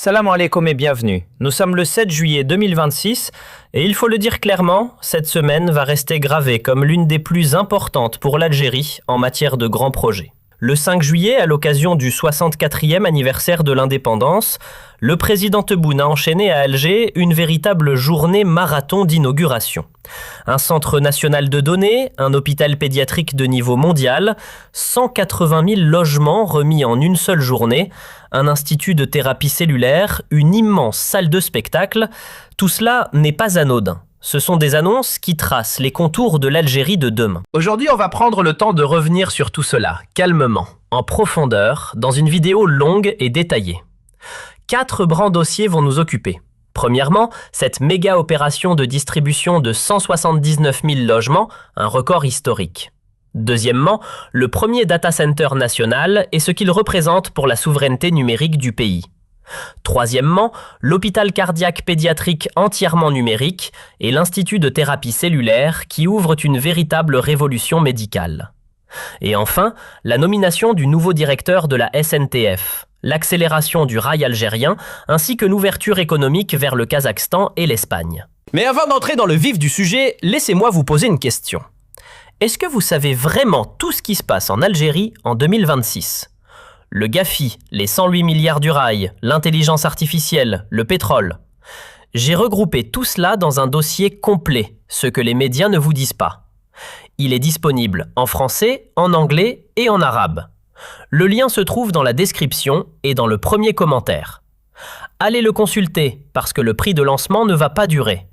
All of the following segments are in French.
Salam alaikum et bienvenue. Nous sommes le 7 juillet 2026 et il faut le dire clairement, cette semaine va rester gravée comme l'une des plus importantes pour l'Algérie en matière de grands projets. Le 5 juillet, à l'occasion du 64e anniversaire de l'indépendance, le président Tebboune a enchaîné à Alger une véritable journée marathon d'inauguration. Un centre national de données, un hôpital pédiatrique de niveau mondial, 180 000 logements remis en une seule journée, un institut de thérapie cellulaire, une immense salle de spectacle, tout cela n'est pas anodin. Ce sont des annonces qui tracent les contours de l'Algérie de demain. Aujourd'hui, on va prendre le temps de revenir sur tout cela, calmement, en profondeur, dans une vidéo longue et détaillée. 4 grands dossiers vont nous occuper. Premièrement, cette méga opération de distribution de 179 000 logements, un record historique. Deuxièmement, le premier data center national et ce qu'il représente pour la souveraineté numérique du pays. Troisièmement, l'hôpital cardiaque pédiatrique entièrement numérique et l'Institut de thérapie cellulaire qui ouvrent une véritable révolution médicale. Et enfin, la nomination du nouveau directeur de la SNTF, l'accélération du rail algérien ainsi que l'ouverture économique vers le Kazakhstan et l'Espagne. Mais avant d'entrer dans le vif du sujet, laissez-moi vous poser une question. Est-ce que vous savez vraiment tout ce qui se passe en Algérie en 2026 ? Le GAFI, les 108 milliards du rail, l'intelligence artificielle, le pétrole. J'ai regroupé tout cela dans un dossier complet, ce que les médias ne vous disent pas. Il est disponible en français, en anglais et en arabe. Le lien se trouve dans la description et dans le premier commentaire. Allez le consulter parce que le prix de lancement ne va pas durer.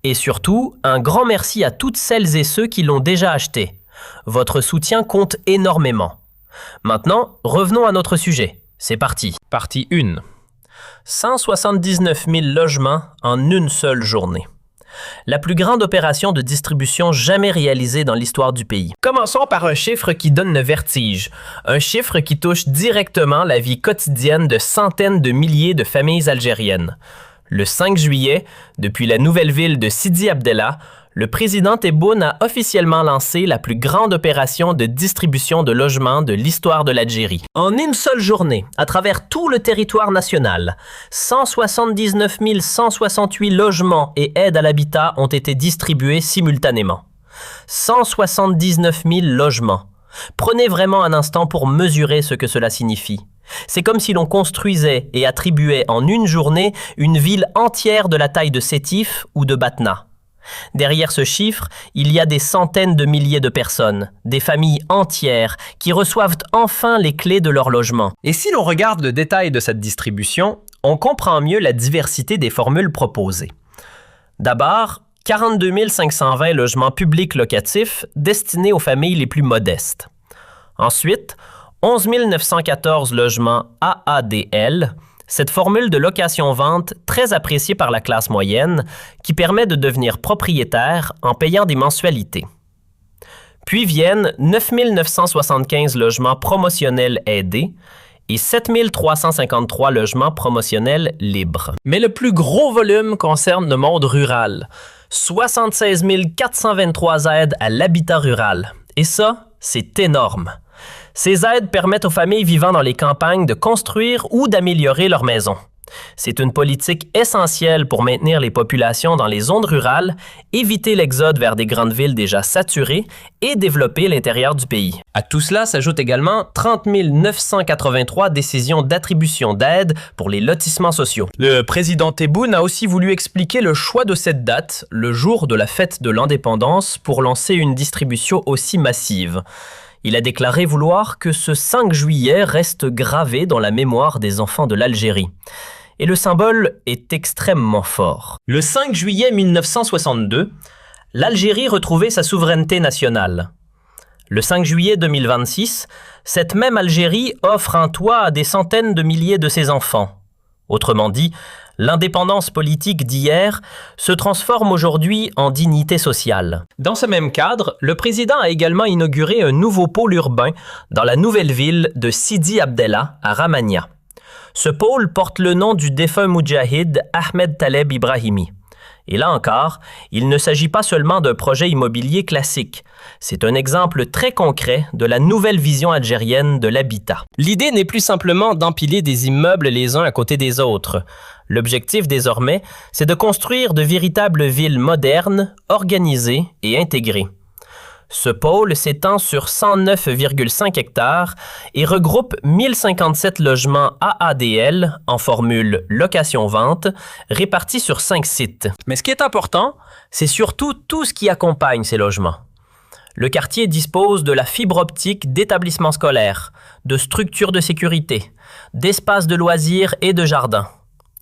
Et surtout, un grand merci à toutes celles et ceux qui l'ont déjà acheté. Votre soutien compte énormément. Maintenant, revenons à notre sujet. C'est parti. Partie 1. 179 000 logements en une seule journée. La plus grande opération de distribution jamais réalisée dans l'histoire du pays. Commençons par un chiffre qui donne le vertige. Un chiffre qui touche directement la vie quotidienne de centaines de milliers de familles algériennes. Le 5 juillet, depuis la nouvelle ville de Sidi Abdellah, le président Tebboune a officiellement lancé la plus grande opération de distribution de logements de l'histoire de l'Algérie. En une seule journée, à travers tout le territoire national, 179 168 logements et aides à l'habitat ont été distribués simultanément. 179 000 logements. Prenez vraiment un instant pour mesurer ce que cela signifie. C'est comme si l'on construisait et attribuait en une journée une ville entière de la taille de Sétif ou de Batna. Derrière ce chiffre, il y a des centaines de milliers de personnes, des familles entières qui reçoivent enfin les clés de leur logement. Et si l'on regarde le détail de cette distribution, on comprend mieux la diversité des formules proposées. D'abord, 42 520 logements publics locatifs destinés aux familles les plus modestes. Ensuite, 11 914 logements AADL, cette formule de location-vente très appréciée par la classe moyenne qui permet de devenir propriétaire en payant des mensualités. Puis viennent 9 975 logements promotionnels aidés et 7 353 logements promotionnels libres. Mais le plus gros volume concerne le monde rural. 76 423 aides à l'habitat rural. Et ça, c'est énorme. Ces aides permettent aux familles vivant dans les campagnes de construire ou d'améliorer leur maison. C'est une politique essentielle pour maintenir les populations dans les zones rurales, éviter l'exode vers des grandes villes déjà saturées et développer l'intérieur du pays. À tout cela s'ajoutent également 30 983 décisions d'attribution d'aide pour les lotissements sociaux. Le président Tebboune a aussi voulu expliquer le choix de cette date, le jour de la fête de l'indépendance, pour lancer une distribution aussi massive. Il a déclaré vouloir que ce 5 juillet reste gravé dans la mémoire des enfants de l'Algérie. Et le symbole est extrêmement fort. Le 5 juillet 1962, l'Algérie retrouvait sa souveraineté nationale. Le 5 juillet 2026, cette même Algérie offre un toit à des centaines de milliers de ses enfants. Autrement dit, l'indépendance politique d'hier se transforme aujourd'hui en dignité sociale. Dans ce même cadre, le président a également inauguré un nouveau pôle urbain dans la nouvelle ville de Sidi Abdellah à Ramania. Ce pôle porte le nom du défunt moudjahid Ahmed Taleb Ibrahimi. Et là encore, il ne s'agit pas seulement d'un projet immobilier classique. C'est un exemple très concret de la nouvelle vision algérienne de l'habitat. L'idée n'est plus simplement d'empiler des immeubles les uns à côté des autres. L'objectif désormais, c'est de construire de véritables villes modernes, organisées et intégrées. Ce pôle s'étend sur 109,5 hectares et regroupe 1057 logements AADL en formule location-vente répartis sur 5 sites. Mais ce qui est important, c'est surtout tout ce qui accompagne ces logements. Le quartier dispose de la fibre optique d'établissements scolaires, de structures de sécurité, d'espaces de loisirs et de jardins.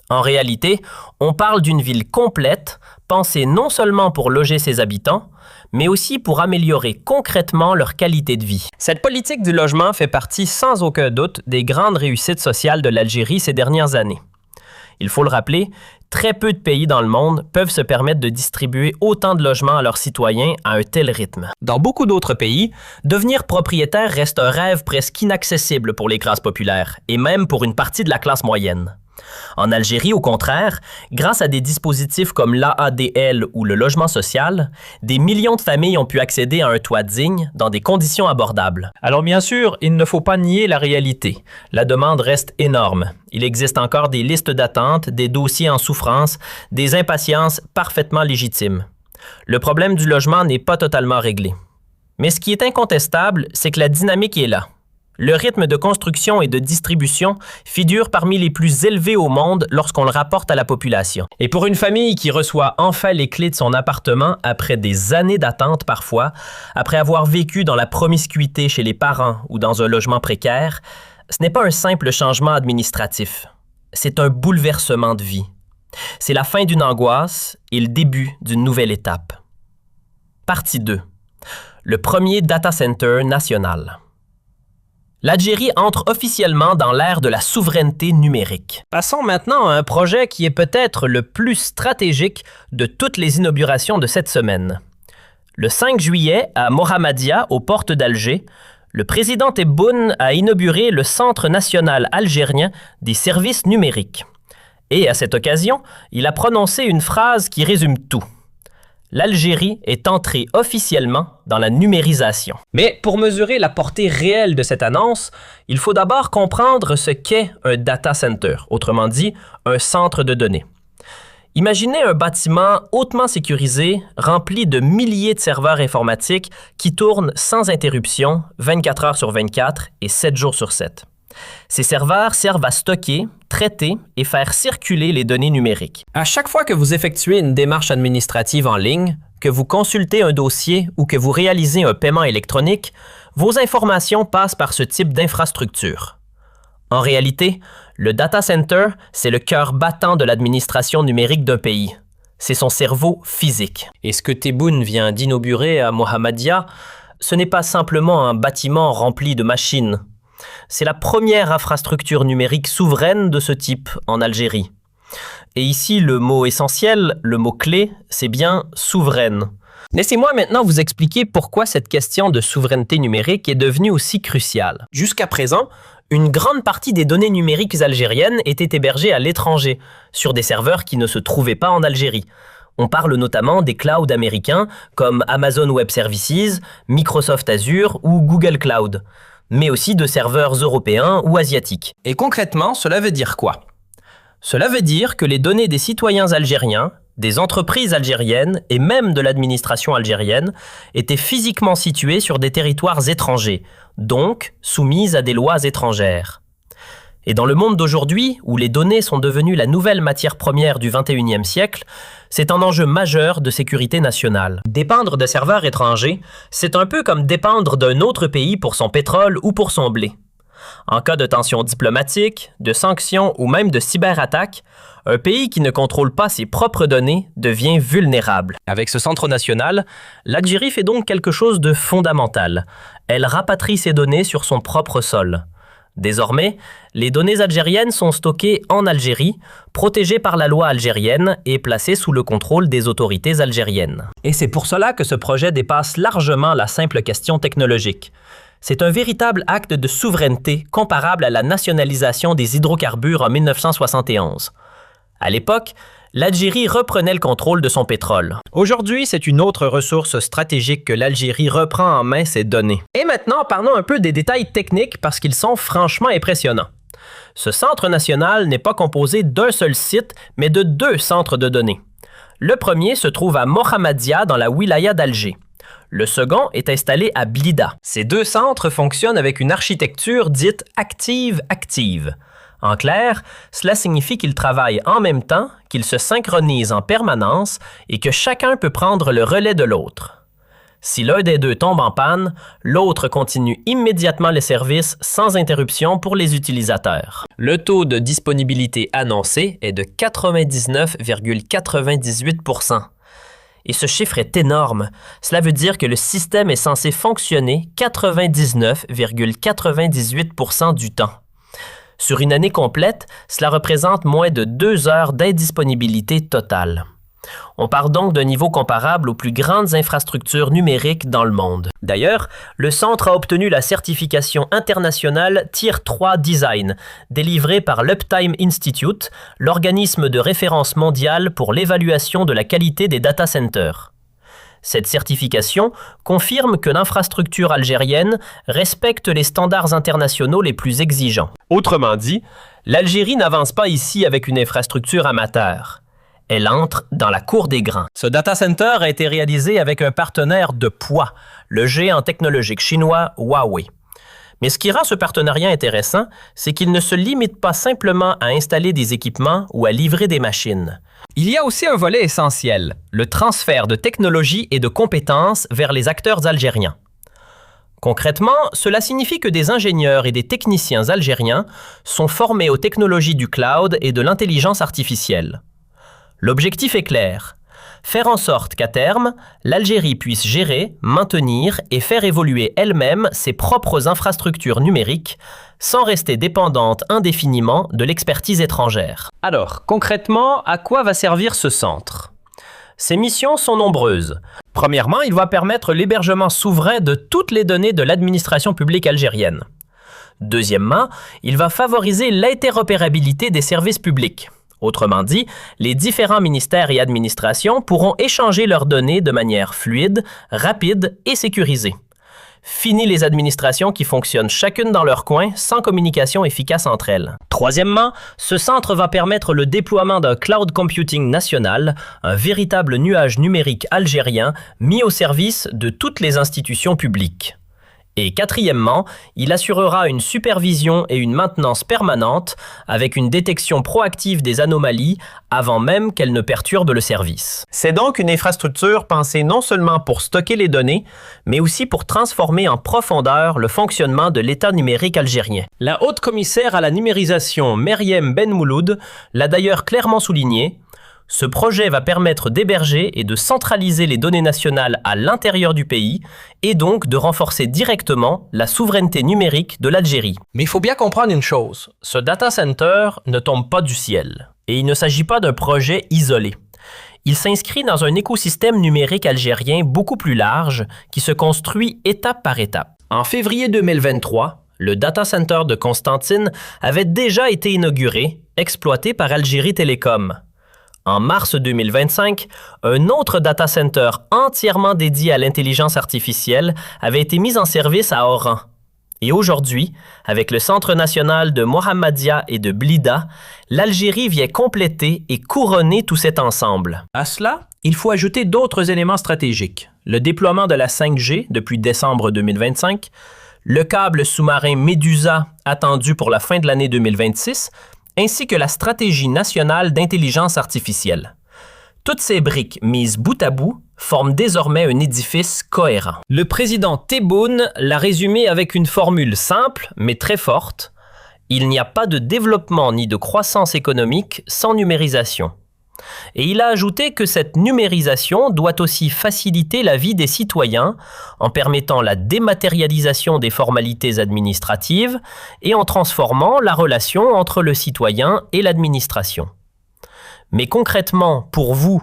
En réalité, on parle d'une ville complète, pensée non seulement pour loger ses habitants, mais aussi pour améliorer concrètement leur qualité de vie. Cette politique du logement fait partie sans aucun doute des grandes réussites sociales de l'Algérie ces dernières années. Il faut le rappeler, très peu de pays dans le monde peuvent se permettre de distribuer autant de logements à leurs citoyens à un tel rythme. Dans beaucoup d'autres pays, devenir propriétaire reste un rêve presque inaccessible pour les classes populaires, et même pour une partie de la classe moyenne. En Algérie, au contraire, grâce à des dispositifs comme l'AADL ou le logement social, des millions de familles ont pu accéder à un toit digne dans des conditions abordables. Alors bien sûr, il ne faut pas nier la réalité. La demande reste énorme. Il existe encore des listes d'attente, des dossiers en souffrance, des impatiences parfaitement légitimes. Le problème du logement n'est pas totalement réglé. Mais ce qui est incontestable, c'est que la dynamique est là. Le rythme de construction et de distribution figure parmi les plus élevés au monde lorsqu'on le rapporte à la population. Et pour une famille qui reçoit enfin les clés de son appartement après des années d'attente parfois, après avoir vécu dans la promiscuité chez les parents ou dans un logement précaire, ce n'est pas un simple changement administratif. C'est un bouleversement de vie. C'est la fin d'une angoisse et le début d'une nouvelle étape. Partie 2. Le premier data center national. L'Algérie entre officiellement dans l'ère de la souveraineté numérique. Passons maintenant à un projet qui est peut-être le plus stratégique de toutes les inaugurations de cette semaine. Le 5 juillet, à Mohammedia, aux portes d'Alger, le président Tebboune a inauguré le Centre national algérien des services numériques. Et à cette occasion, il a prononcé une phrase qui résume tout. L'Algérie est entrée officiellement dans la numérisation. Mais pour mesurer la portée réelle de cette annonce, il faut d'abord comprendre ce qu'est un data center, autrement dit, un centre de données. Imaginez un bâtiment hautement sécurisé, rempli de milliers de serveurs informatiques qui tournent sans interruption 24 heures sur 24 et 7 jours sur 7. Ces serveurs servent à stocker, traiter et faire circuler les données numériques. À chaque fois que vous effectuez une démarche administrative en ligne, que vous consultez un dossier ou que vous réalisez un paiement électronique, vos informations passent par ce type d'infrastructure. En réalité, le data center, c'est le cœur battant de l'administration numérique d'un pays. C'est son cerveau physique. Et ce que Tebboune vient d'inaugurer à Mohammedia, ce n'est pas simplement un bâtiment rempli de machines. C'est la première infrastructure numérique souveraine de ce type en Algérie. Et ici, le mot essentiel, le mot clé, c'est bien souveraine. Laissez-moi maintenant vous expliquer pourquoi cette question de souveraineté numérique est devenue aussi cruciale. Jusqu'à présent, une grande partie des données numériques algériennes étaient hébergées à l'étranger, sur des serveurs qui ne se trouvaient pas en Algérie. On parle notamment des clouds américains comme Amazon Web Services, Microsoft Azure ou Google Cloud, mais aussi de serveurs européens ou asiatiques. Et concrètement, cela veut dire quoi? Cela veut dire que les données des citoyens algériens, des entreprises algériennes et même de l'administration algérienne étaient physiquement situées sur des territoires étrangers, donc soumises à des lois étrangères. Et dans le monde d'aujourd'hui, où les données sont devenues la nouvelle matière première du 21e siècle, c'est un enjeu majeur de sécurité nationale. Dépendre de serveurs étrangers, c'est un peu comme dépendre d'un autre pays pour son pétrole ou pour son blé. En cas de tensions diplomatiques, de sanctions ou même de cyberattaques, un pays qui ne contrôle pas ses propres données devient vulnérable. Avec ce centre national, l'Algérie fait donc quelque chose de fondamental. Elle rapatrie ses données sur son propre sol. Désormais, les données algériennes sont stockées en Algérie, protégées par la loi algérienne et placées sous le contrôle des autorités algériennes. Et c'est pour cela que ce projet dépasse largement la simple question technologique. C'est un véritable acte de souveraineté comparable à la nationalisation des hydrocarbures en 1971. À l'époque, l'Algérie reprenait le contrôle de son pétrole. Aujourd'hui, c'est une autre ressource stratégique que l'Algérie reprend en main ces données. Et maintenant, parlons un peu des détails techniques parce qu'ils sont franchement impressionnants. Ce centre national n'est pas composé d'un seul site, mais de 2 centres de données. Le premier se trouve à Mohammadia dans la wilaya d'Alger. Le second est installé à Blida. Ces 2 centres fonctionnent avec une architecture dite active-active. En clair, cela signifie qu'ils travaillent en même temps, qu'ils se synchronisent en permanence et que chacun peut prendre le relais de l'autre. Si l'un des 2 tombe en panne, l'autre continue immédiatement le service sans interruption pour les utilisateurs. Le taux de disponibilité annoncé est de 99,98%. Et ce chiffre est énorme. Cela veut dire que le système est censé fonctionner 99,98% du temps. Sur une année complète, cela représente moins de 2 heures d'indisponibilité totale. On parle donc d'un niveau comparable aux plus grandes infrastructures numériques dans le monde. D'ailleurs, le centre a obtenu la certification internationale Tier 3 Design, délivrée par l'Uptime Institute, l'organisme de référence mondial pour l'évaluation de la qualité des data centers. Cette certification confirme que l'infrastructure algérienne respecte les standards internationaux les plus exigeants. Autrement dit, l'Algérie n'avance pas ici avec une infrastructure amateur. Elle entre dans la cour des grands. Ce data center a été réalisé avec un partenaire de poids, le géant technologique chinois Huawei. Mais ce qui rend ce partenariat intéressant, c'est qu'il ne se limite pas simplement à installer des équipements ou à livrer des machines. Il y a aussi un volet essentiel, le transfert de technologies et de compétences vers les acteurs algériens. Concrètement, cela signifie que des ingénieurs et des techniciens algériens sont formés aux technologies du cloud et de l'intelligence artificielle. L'objectif est clair, faire en sorte qu'à terme, l'Algérie puisse gérer, maintenir et faire évoluer elle-même ses propres infrastructures numériques sans rester dépendante indéfiniment de l'expertise étrangère. Alors, concrètement, à quoi va servir ce centre? Ses missions sont nombreuses. Premièrement, il va permettre l'hébergement souverain de toutes les données de l'administration publique algérienne. Deuxièmement, il va favoriser l'interopérabilité des services publics. Autrement dit, les différents ministères et administrations pourront échanger leurs données de manière fluide, rapide et sécurisée. Fini les administrations qui fonctionnent chacune dans leur coin sans communication efficace entre elles. Troisièmement, ce centre va permettre le déploiement d'un cloud computing national, un véritable nuage numérique algérien mis au service de toutes les institutions publiques. Et quatrièmement, il assurera une supervision et une maintenance permanente avec une détection proactive des anomalies avant même qu'elles ne perturbent le service. C'est donc une infrastructure pensée non seulement pour stocker les données, mais aussi pour transformer en profondeur le fonctionnement de l'État numérique algérien. La haute commissaire à la numérisation Meriem Ben Mouloud l'a d'ailleurs clairement souligné. Ce projet va permettre d'héberger et de centraliser les données nationales à l'intérieur du pays et donc de renforcer directement la souveraineté numérique de l'Algérie. Mais il faut bien comprendre une chose, ce data center ne tombe pas du ciel et il ne s'agit pas d'un projet isolé. Il s'inscrit dans un écosystème numérique algérien beaucoup plus large qui se construit étape par étape. En février 2023, le data center de Constantine avait déjà été inauguré, exploité par Algérie Télécom. En mars 2025, un autre data center entièrement dédié à l'intelligence artificielle avait été mis en service à Oran. Et aujourd'hui, avec le Centre national de Mohammadia et de Blida, l'Algérie vient compléter et couronner tout cet ensemble. À cela, il faut ajouter d'autres éléments stratégiques. Le déploiement de la 5G depuis décembre 2025, le câble sous-marin Medusa attendu pour la fin de l'année 2026, ainsi que la stratégie nationale d'intelligence artificielle. Toutes ces briques mises bout à bout forment désormais un édifice cohérent. Le président Tebboune l'a résumé avec une formule simple mais très forte. Il n'y a pas de développement ni de croissance économique sans numérisation. Et il a ajouté que cette numérisation doit aussi faciliter la vie des citoyens en permettant la dématérialisation des formalités administratives et en transformant la relation entre le citoyen et l'administration. Mais concrètement, pour vous,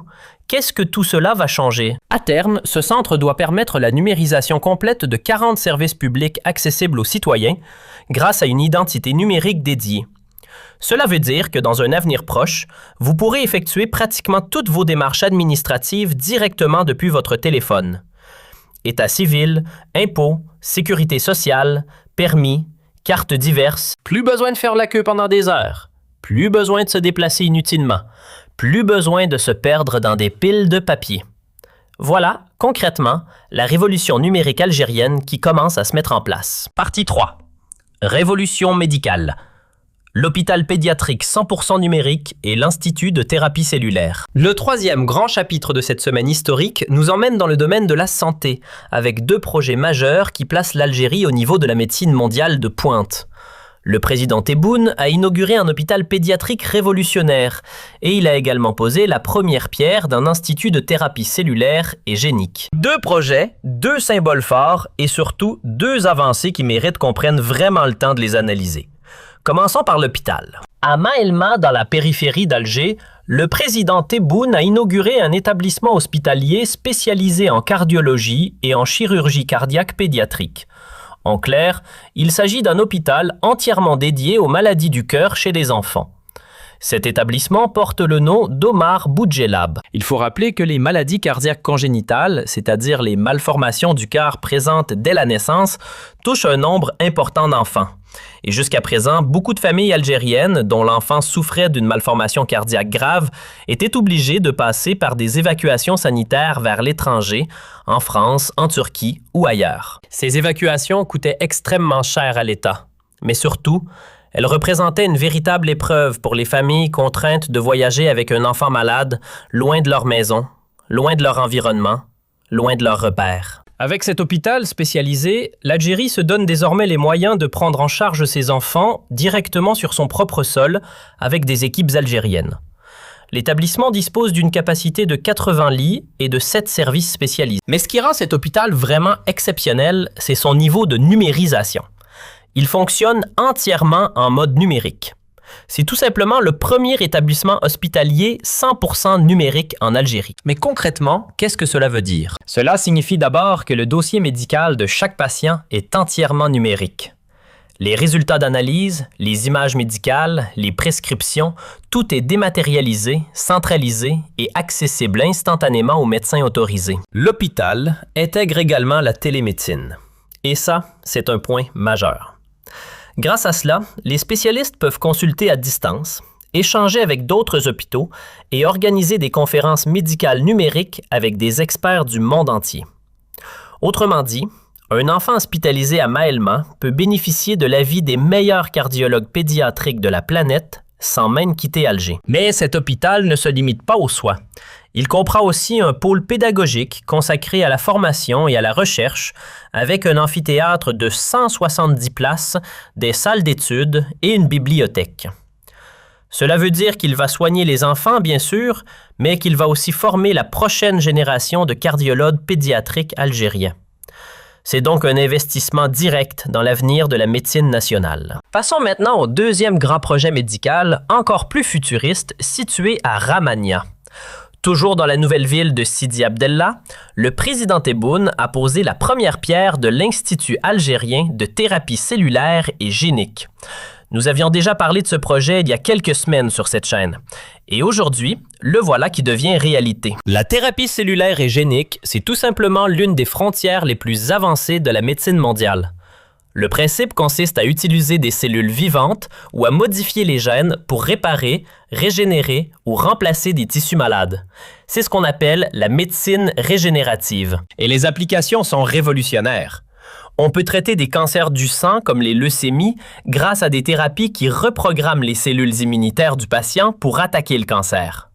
qu'est-ce que tout cela va changer? À terme, ce centre doit permettre la numérisation complète de 40 services publics accessibles aux citoyens grâce à une identité numérique dédiée. Cela veut dire que dans un avenir proche, vous pourrez effectuer pratiquement toutes vos démarches administratives directement depuis votre téléphone. État civil, impôts, sécurité sociale, permis, cartes diverses. Plus besoin de faire la queue pendant des heures. Plus besoin de se déplacer inutilement. Plus besoin de se perdre dans des piles de papier. Voilà, concrètement, la révolution numérique algérienne qui commence à se mettre en place. Partie 3. Révolution médicale. L'hôpital pédiatrique 100% numérique et l'Institut de thérapie cellulaire. Le troisième grand chapitre de cette semaine historique nous emmène dans le domaine de la santé, avec 2 projets majeurs qui placent l'Algérie au niveau de la médecine mondiale de pointe. Le président Tebboune a inauguré un hôpital pédiatrique révolutionnaire et il a également posé la première pierre d'un institut de thérapie cellulaire et génique. 2 projets, 2 symboles forts et surtout 2 avancées qui méritent qu'on prenne vraiment le temps de les analyser. Commençons par l'hôpital. À Maelma, dans la périphérie d'Alger, le président Tebboune a inauguré un établissement hospitalier spécialisé en cardiologie et en chirurgie cardiaque pédiatrique. En clair, il s'agit d'un hôpital entièrement dédié aux maladies du cœur chez les enfants. Cet établissement porte le nom d'Omar Boudjelab. Il faut rappeler que les maladies cardiaques congénitales, c'est-à-dire les malformations du cœur présentes dès la naissance, touchent un nombre important d'enfants. Et jusqu'à présent, beaucoup de familles algériennes dont l'enfant souffrait d'une malformation cardiaque grave étaient obligées de passer par des évacuations sanitaires vers l'étranger, en France, en Turquie ou ailleurs. Ces évacuations coûtaient extrêmement cher à l'État, mais surtout, elles représentaient une véritable épreuve pour les familles contraintes de voyager avec un enfant malade, loin de leur maison, loin de leur environnement, loin de leurs repères. Avec cet hôpital spécialisé, l'Algérie se donne désormais les moyens de prendre en charge ses enfants directement sur son propre sol avec des équipes algériennes. L'établissement dispose d'une capacité de 80 lits et de 7 services spécialisés. Mais ce qui rend cet hôpital vraiment exceptionnel, c'est son niveau de numérisation. Il fonctionne entièrement en mode numérique. C'est tout simplement le premier établissement hospitalier 100% numérique en Algérie. Mais concrètement, qu'est-ce que cela veut dire? Cela signifie d'abord que le dossier médical de chaque patient est entièrement numérique. Les résultats d'analyse, les images médicales, les prescriptions, tout est dématérialisé, centralisé et accessible instantanément aux médecins autorisés. L'hôpital intègre également la télémédecine. Et ça, c'est un point majeur. Grâce à cela, les spécialistes peuvent consulter à distance, échanger avec d'autres hôpitaux et organiser des conférences médicales numériques avec des experts du monde entier. Autrement dit, un enfant hospitalisé à Maelma peut bénéficier de l'avis des meilleurs cardiologues pédiatriques de la planète sans même quitter Alger. Mais cet hôpital ne se limite pas aux soins. Il comprend aussi un pôle pédagogique consacré à la formation et à la recherche, avec un amphithéâtre de 170 places, des salles d'études et une bibliothèque. Cela veut dire qu'il va soigner les enfants, bien sûr, mais qu'il va aussi former la prochaine génération de cardiologues pédiatriques algériens. C'est donc un investissement direct dans l'avenir de la médecine nationale. Passons maintenant au deuxième grand projet médical, encore plus futuriste, situé à Ramania. Toujours dans la nouvelle ville de Sidi Abdellah, le président Tebboune a posé la première pierre de l'Institut algérien de thérapie cellulaire et génique. Nous avions déjà parlé de ce projet il y a quelques semaines sur cette chaîne. Et aujourd'hui, le voilà qui devient réalité. La thérapie cellulaire et génique, c'est tout simplement l'une des frontières les plus avancées de la médecine mondiale. Le principe consiste à utiliser des cellules vivantes ou à modifier les gènes pour réparer, régénérer ou remplacer des tissus malades. C'est ce qu'on appelle la médecine régénérative. Et les applications sont révolutionnaires. On peut traiter des cancers du sang comme les leucémies grâce à des thérapies qui reprogramment les cellules immunitaires du patient pour attaquer le cancer.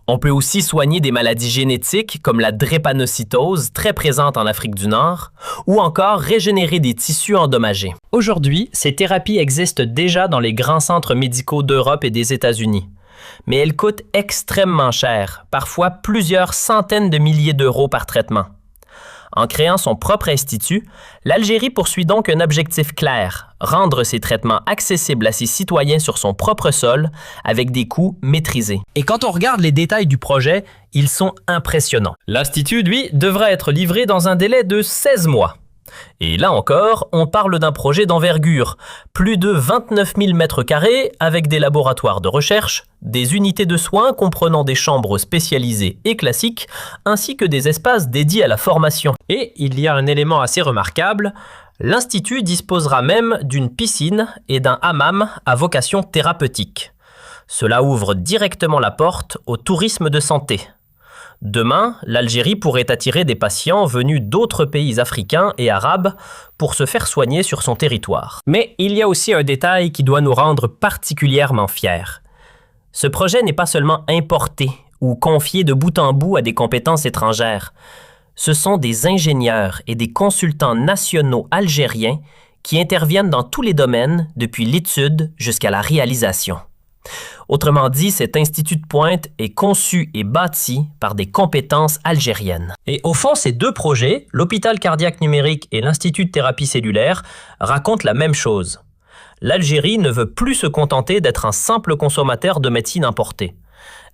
On peut aussi soigner des maladies génétiques comme la drépanocytose, très présente en Afrique du Nord, ou encore régénérer des tissus endommagés. Aujourd'hui, ces thérapies existent déjà dans les grands centres médicaux d'Europe et des États-Unis. Mais elles coûtent extrêmement cher, parfois plusieurs centaines de milliers d'euros par traitement. En créant son propre institut, l'Algérie poursuit donc un objectif clair, rendre ses traitements accessibles à ses citoyens sur son propre sol avec des coûts maîtrisés. Et quand on regarde les détails du projet, ils sont impressionnants. L'institut, lui, devra être livré dans un délai de 16 mois. Et là encore, on parle d'un projet d'envergure, plus de 29 000 m² avec des laboratoires de recherche, des unités de soins comprenant des chambres spécialisées et classiques, ainsi que des espaces dédiés à la formation. Et il y a un élément assez remarquable, l'Institut disposera même d'une piscine et d'un hammam à vocation thérapeutique. Cela ouvre directement la porte au tourisme de santé. Demain, l'Algérie pourrait attirer des patients venus d'autres pays africains et arabes pour se faire soigner sur son territoire. Mais il y a aussi un détail qui doit nous rendre particulièrement fiers. Ce projet n'est pas seulement importé ou confié de bout en bout à des compétences étrangères. Ce sont des ingénieurs et des consultants nationaux algériens qui interviennent dans tous les domaines, depuis l'étude jusqu'à la réalisation. Autrement dit, cet institut de pointe est conçu et bâti par des compétences algériennes. Et au fond, ces deux projets, l'hôpital cardiaque numérique et l'Institut de thérapie cellulaire, racontent la même chose. L'Algérie ne veut plus se contenter d'être un simple consommateur de médecine importée.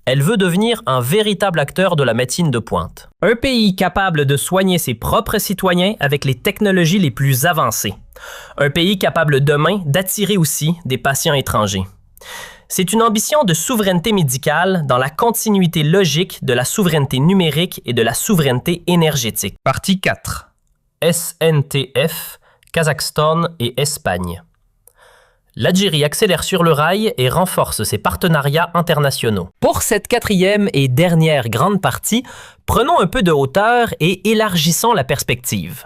Elle veut devenir un véritable acteur de la médecine de pointe. Un pays capable de soigner ses propres citoyens avec les technologies les plus avancées. Un pays capable demain d'attirer aussi des patients étrangers. C'est une ambition de souveraineté médicale dans la continuité logique de la souveraineté numérique et de la souveraineté énergétique. Partie 4. SNTF, Kazakhstan et Espagne. L'Algérie accélère sur le rail et renforce ses partenariats internationaux. Pour cette quatrième et dernière grande partie, prenons un peu de hauteur et élargissons la perspective.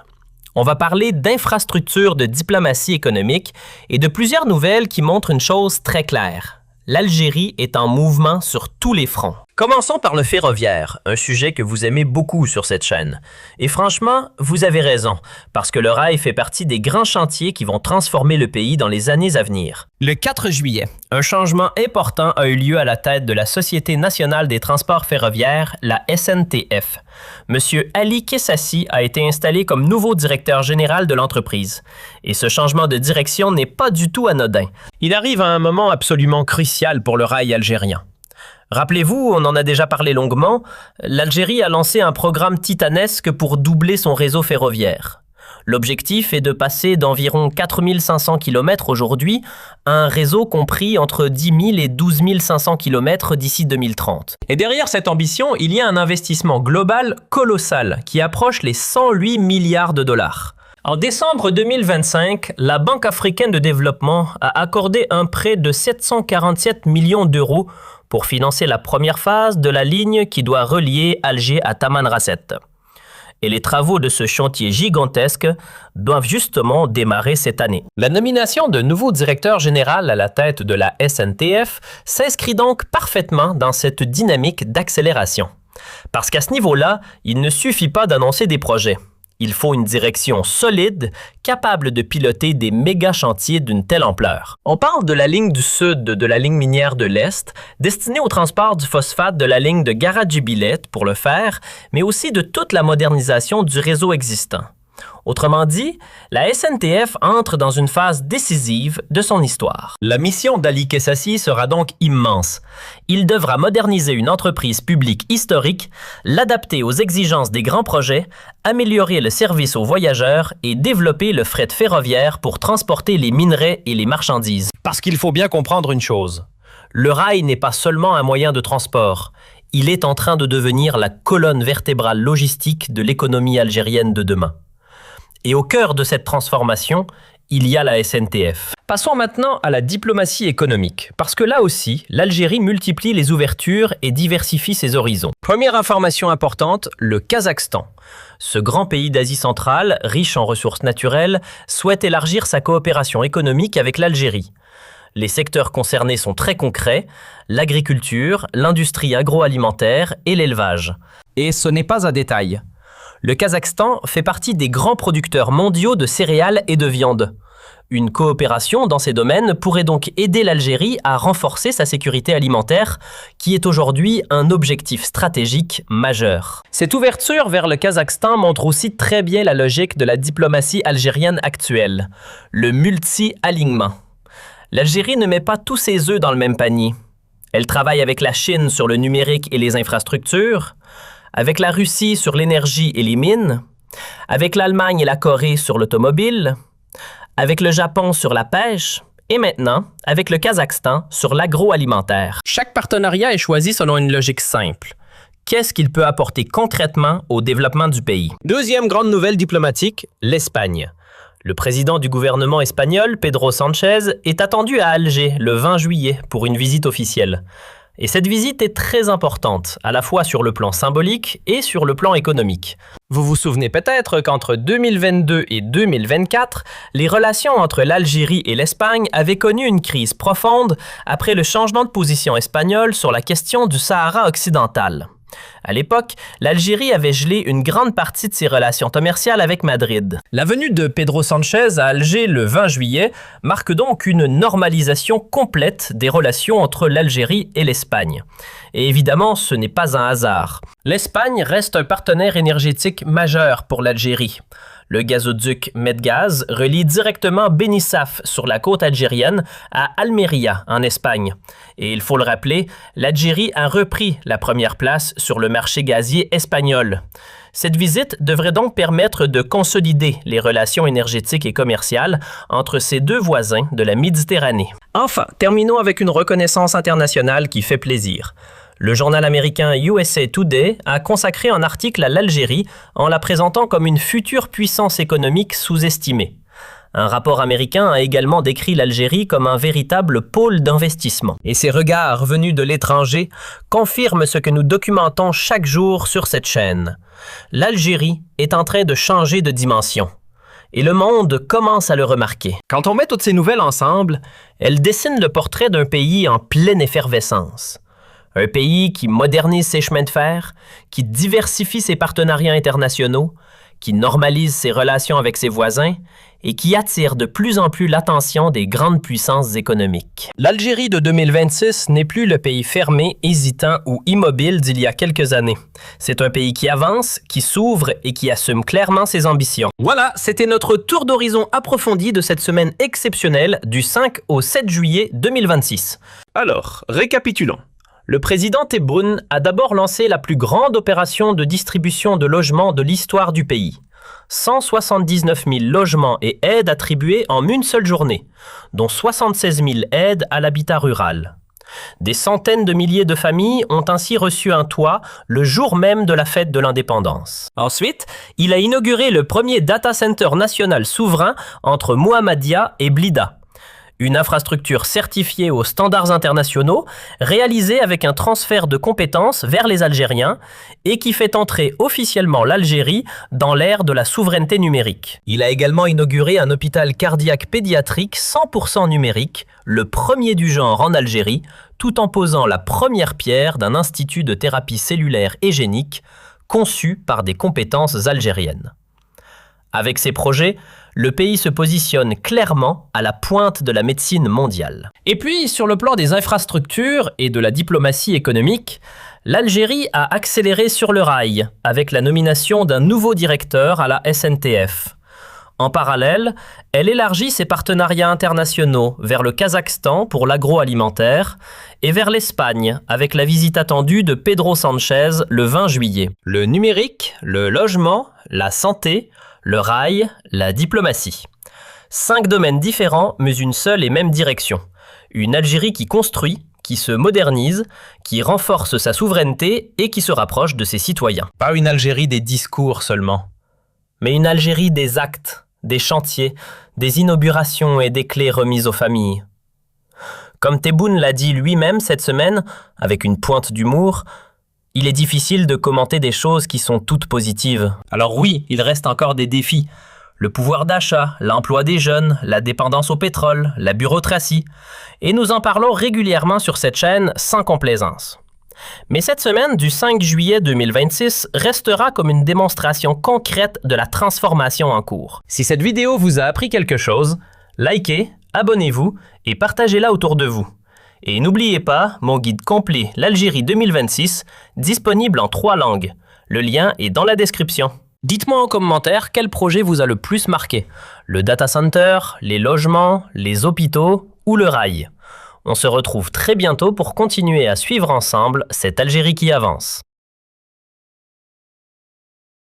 On va parler d'infrastructures de diplomatie économique et de plusieurs nouvelles qui montrent une chose très claire. L'Algérie est en mouvement sur tous les fronts. Commençons par le ferroviaire, un sujet que vous aimez beaucoup sur cette chaîne. Et franchement, vous avez raison, parce que le rail fait partie des grands chantiers qui vont transformer le pays dans les années à venir. Le 4 juillet, un changement important a eu lieu à la tête de la Société nationale des transports ferroviaires, la SNTF. Monsieur Ali Kessassi a été installé comme nouveau directeur général de l'entreprise. Et ce changement de direction n'est pas du tout anodin. Il arrive à un moment absolument crucial pour le rail algérien. Rappelez-vous, on en a déjà parlé longuement, l'Algérie a lancé un programme titanesque pour doubler son réseau ferroviaire. L'objectif est de passer d'environ 4 500 km aujourd'hui à un réseau compris entre 10 000 et 12 500 km d'ici 2030. Et derrière cette ambition, il y a un investissement global colossal qui approche les 108 milliards de dollars. En décembre 2025, la Banque africaine de développement a accordé un prêt de 747 millions d'euros pour financer la première phase de la ligne qui doit relier Alger à Tamanrasset. Et les travaux de ce chantier gigantesque doivent justement démarrer cette année. La nomination de nouveau directeur général à la tête de la SNTF s'inscrit donc parfaitement dans cette dynamique d'accélération. Parce qu'à ce niveau-là, il ne suffit pas d'annoncer des projets. Il faut une direction solide, capable de piloter des méga chantiers d'une telle ampleur. On parle de la ligne du sud de la ligne minière de l'Est, destinée au transport du phosphate de la ligne de Garadjubilet pour le fer, mais aussi de toute la modernisation du réseau existant. Autrement dit, la SNTF entre dans une phase décisive de son histoire. La mission d'Ali Kessassi sera donc immense. Il devra moderniser une entreprise publique historique, l'adapter aux exigences des grands projets, améliorer le service aux voyageurs et développer le fret ferroviaire pour transporter les minerais et les marchandises. Parce qu'il faut bien comprendre une chose. Le rail n'est pas seulement un moyen de transport. Il est en train de devenir la colonne vertébrale logistique de l'économie algérienne de demain. Et au cœur de cette transformation, il y a la SNTF. Passons maintenant à la diplomatie économique, parce que là aussi, l'Algérie multiplie les ouvertures et diversifie ses horizons. Première information importante, le Kazakhstan. Ce grand pays d'Asie centrale, riche en ressources naturelles, souhaite élargir sa coopération économique avec l'Algérie. Les secteurs concernés sont très concrets, l'agriculture, l'industrie agroalimentaire et l'élevage. Et ce n'est pas un détail. Le Kazakhstan fait partie des grands producteurs mondiaux de céréales et de viande. Une coopération dans ces domaines pourrait donc aider l'Algérie à renforcer sa sécurité alimentaire, qui est aujourd'hui un objectif stratégique majeur. Cette ouverture vers le Kazakhstan montre aussi très bien la logique de la diplomatie algérienne actuelle, le multi-alignement. L'Algérie ne met pas tous ses œufs dans le même panier. Elle travaille avec la Chine sur le numérique et les infrastructures, avec la Russie sur l'énergie et les mines, avec l'Allemagne et la Corée sur l'automobile, avec le Japon sur la pêche, et maintenant avec le Kazakhstan sur l'agroalimentaire. Chaque partenariat est choisi selon une logique simple. Qu'est-ce qu'il peut apporter concrètement au développement du pays? Deuxième grande nouvelle diplomatique, l'Espagne. Le président du gouvernement espagnol, Pedro Sánchez, est attendu à Alger le 20 juillet pour une visite officielle. Et cette visite est très importante, à la fois sur le plan symbolique et sur le plan économique. Vous vous souvenez peut-être qu'entre 2022 et 2024, les relations entre l'Algérie et l'Espagne avaient connu une crise profonde après le changement de position espagnole sur la question du Sahara occidental. À l'époque, l'Algérie avait gelé une grande partie de ses relations commerciales avec Madrid. La venue de Pedro Sánchez à Alger le 20 juillet marque donc une normalisation complète des relations entre l'Algérie et l'Espagne. Et évidemment, ce n'est pas un hasard. L'Espagne reste un partenaire énergétique majeur pour l'Algérie. Le gazoduc Medgaz relie directement Benissaf sur la côte algérienne à Almeria en Espagne. Et il faut le rappeler, l'Algérie a repris la première place sur le marché gazier espagnol. Cette visite devrait donc permettre de consolider les relations énergétiques et commerciales entre ces deux voisins de la Méditerranée. Enfin, terminons avec une reconnaissance internationale qui fait plaisir. Le journal américain USA Today a consacré un article à l'Algérie en la présentant comme une future puissance économique sous-estimée. Un rapport américain a également décrit l'Algérie comme un véritable pôle d'investissement. Et ces regards venus de l'étranger confirment ce que nous documentons chaque jour sur cette chaîne. L'Algérie est en train de changer de dimension. Et le monde commence à le remarquer. Quand on met toutes ces nouvelles ensemble, elles dessinent le portrait d'un pays en pleine effervescence. Un pays qui modernise ses chemins de fer, qui diversifie ses partenariats internationaux, qui normalise ses relations avec ses voisins et qui attire de plus en plus l'attention des grandes puissances économiques. L'Algérie de 2026 n'est plus le pays fermé, hésitant ou immobile d'il y a quelques années. C'est un pays qui avance, qui s'ouvre et qui assume clairement ses ambitions. Voilà, c'était notre tour d'horizon approfondi de cette semaine exceptionnelle du 5 au 7 juillet 2026. Alors, récapitulons. Le président Tebboune a d'abord lancé la plus grande opération de distribution de logements de l'histoire du pays. 179 000 logements et aides attribués en une seule journée, dont 76 000 aides à l'habitat rural. Des centaines de milliers de familles ont ainsi reçu un toit le jour même de la fête de l'indépendance. Ensuite, il a inauguré le premier data center national souverain entre Mohammedia et Blida. Une infrastructure certifiée aux standards internationaux, réalisée avec un transfert de compétences vers les Algériens et qui fait entrer officiellement l'Algérie dans l'ère de la souveraineté numérique. Il a également inauguré un hôpital cardiaque pédiatrique 100% numérique, le premier du genre en Algérie, tout en posant la première pierre d'un institut de thérapie cellulaire et génique conçu par des compétences algériennes. Avec ces projets, le pays se positionne clairement à la pointe de la médecine mondiale. Et puis, sur le plan des infrastructures et de la diplomatie économique, l'Algérie a accéléré sur le rail avec la nomination d'un nouveau directeur à la SNTF. En parallèle, elle élargit ses partenariats internationaux vers le Kazakhstan pour l'agroalimentaire et vers l'Espagne avec la visite attendue de Pedro Sánchez le 20 juillet. Le numérique, le logement, la santé, le rail, la diplomatie. 5 domaines différents mais une seule et même direction. Une Algérie qui construit, qui se modernise, qui renforce sa souveraineté et qui se rapproche de ses citoyens. Pas une Algérie des discours seulement, mais une Algérie des actes, des chantiers, des inaugurations et des clés remises aux familles. Comme Tebboune l'a dit lui-même cette semaine, avec une pointe d'humour, il est difficile de commenter des choses qui sont toutes positives. Alors oui, il reste encore des défis. Le pouvoir d'achat, l'emploi des jeunes, la dépendance au pétrole, la bureaucratie. Et nous en parlons régulièrement sur cette chaîne sans complaisance. Mais cette semaine du 5 juillet 2026 restera comme une démonstration concrète de la transformation en cours. Si cette vidéo vous a appris quelque chose, likez, abonnez-vous et partagez-la autour de vous. Et n'oubliez pas mon guide complet l'Algérie 2026, disponible en 3 langues. Le lien est dans la description. Dites-moi en commentaire quel projet vous a le plus marqué. Le data center, les logements, les hôpitaux ou le rail. On se retrouve très bientôt pour continuer à suivre ensemble cette Algérie qui avance.